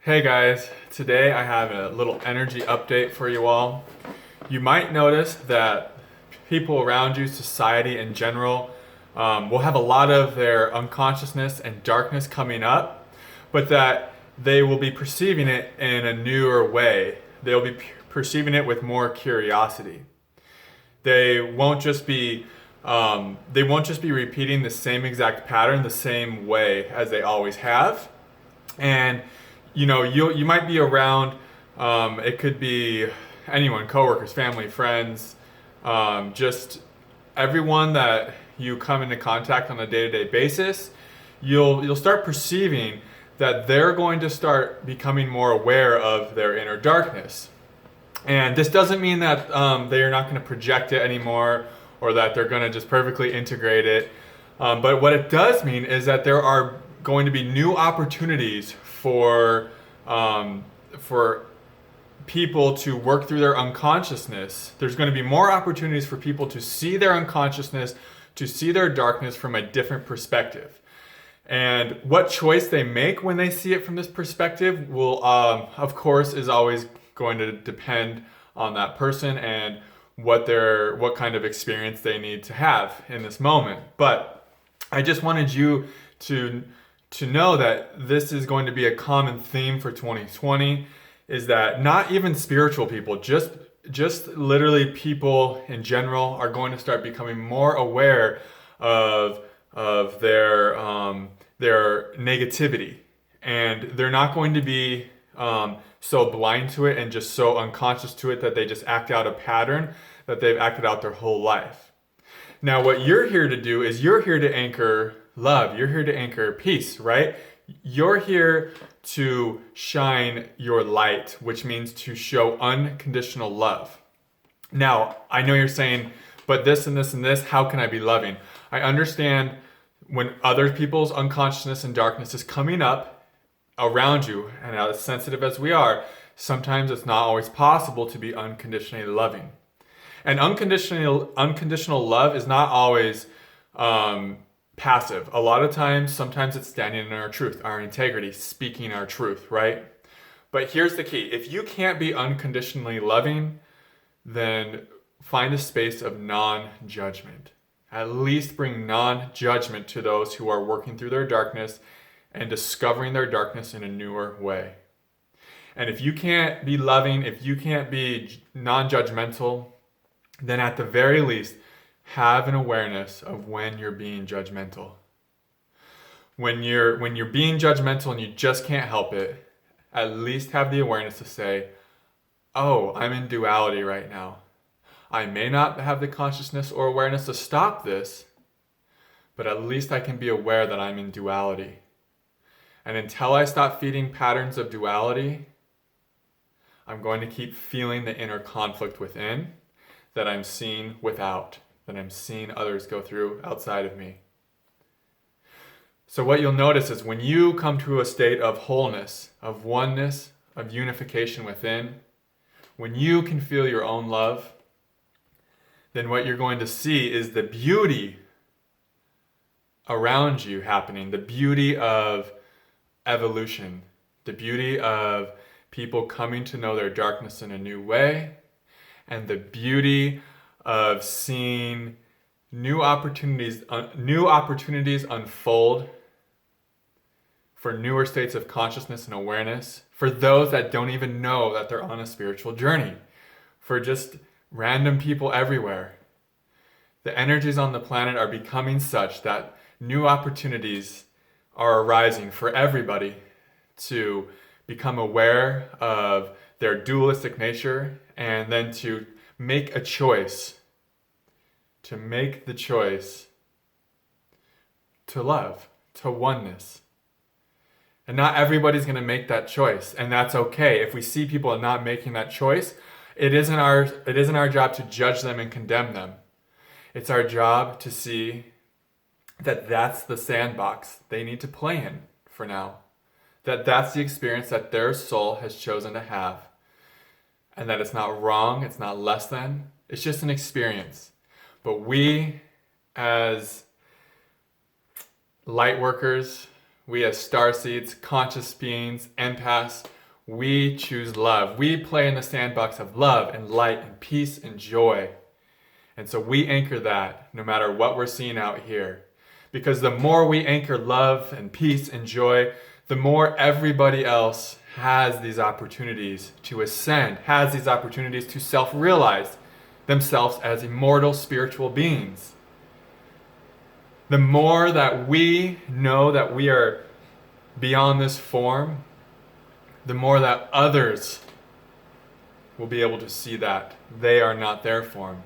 Hey guys, today I have a little energy update for you all. You might notice that people around you, society in general, will have a lot of their unconsciousness and darkness coming up, but that they will be perceiving it in a newer way. They'll be perceiving it with more curiosity. They won't just be they won't just be repeating the same exact pattern the same way as they always have. And you might be around. It could be anyone, coworkers, family, friends, just everyone that you come into contact on a day-to-day basis. You'll start perceiving that they're going to start becoming more aware of their inner darkness. And this doesn't mean that they are not going to project it anymore or that they're going to just perfectly integrate it. But what it does mean is that there are going to be new opportunities for people to work through their unconsciousness. There's going to be more opportunities for people to see their unconsciousness, to see their darkness from a different perspective. And what choice they make when they see it from this perspective will, of course, is always going to depend on that person and what kind of experience they need to have in this moment. But I just wanted you to know that this is going to be a common theme for 2020, is that not even spiritual people, just literally people in general are going to start becoming more aware of their negativity, and they're not going to be so blind to it and just so unconscious to it that they just act out a pattern that they've acted out their whole life. Now, what you're here to do is you're here to anchor love. You're here to anchor peace, right? You're here to shine your light, which means to show unconditional love. Now, I know you're saying, but this and this and this, how can I be loving? I understand when other people's unconsciousness and darkness is coming up around you, and as sensitive as we are, sometimes it's not always possible to be unconditionally loving. And unconditional love is not always passive. A lot of times, sometimes it's standing in our truth, our integrity, speaking our truth, right? But here's the key. If you can't be unconditionally loving, then find a space of non-judgment. At least bring non-judgment to those who are working through their darkness and discovering their darkness in a newer way. And if you can't be loving, if you can't be non-judgmental, then at the very least, have an awareness of when you're being judgmental. When you're being judgmental and you just can't help it, at least have the awareness to say, oh, I'm in duality right now. I may not have the consciousness or awareness to stop this, but at least I can be aware that I'm in duality. And until I stop feeding patterns of duality, I'm going to keep feeling the inner conflict within that I'm seeing without, that I'm seeing others go through outside of me. So what you'll notice is when you come to a state of wholeness, of oneness, of unification within, when you can feel your own love, then what you're going to see is the beauty around you happening, the beauty of evolution, the beauty of people coming to know their darkness in a new way, and the beauty of seeing new opportunities unfold for newer states of consciousness and awareness, for those that don't even know that they're on a spiritual journey, for just random people everywhere. The energies on the planet are becoming such that new opportunities are arising for everybody to become aware of their dualistic nature and then to make a choice, to make the choice to love, to oneness. And not everybody's going to make that choice, and that's okay. If we see people not making that choice, it isn't our job to judge them and condemn them. It's our job to see that that's the sandbox they need to play in for now. That's the experience that their soul has chosen to have. And that it's not wrong, it's not less than, it's just an experience. But we, as light workers, we as starseeds, conscious beings, empaths, We choose love. We play in the sandbox of love and light and peace and joy. And so we anchor that no matter what we're seeing out here. Because the more we anchor love and peace and joy, the more everybody else has these opportunities to ascend, has these opportunities to self-realize themselves as immortal spiritual beings. The more that we know that we are beyond this form, the more that others will be able to see that they are not their form.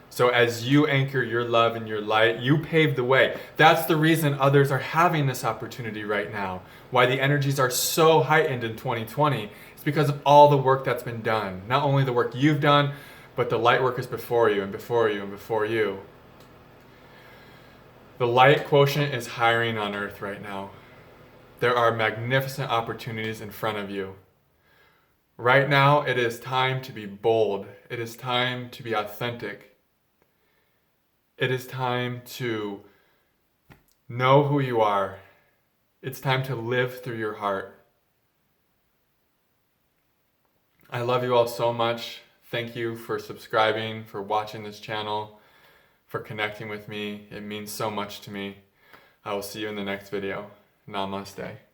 So as you anchor your love and your light, you pave the way. That's the reason others are having this opportunity right now. Why the energies are so heightened in 2020. It's because of all the work that's been done. Not only the work you've done, but the light workers before you and before you and before you. The light quotient is hiring on Earth right now. There are magnificent opportunities in front of you. Right now, it is time to be bold. It is time to be authentic. It is time to know who you are. It's time to live through your heart. I love you all so much. Thank you for subscribing, for watching this channel, for connecting with me. It means so much to me. I will see you in the next video. Namaste.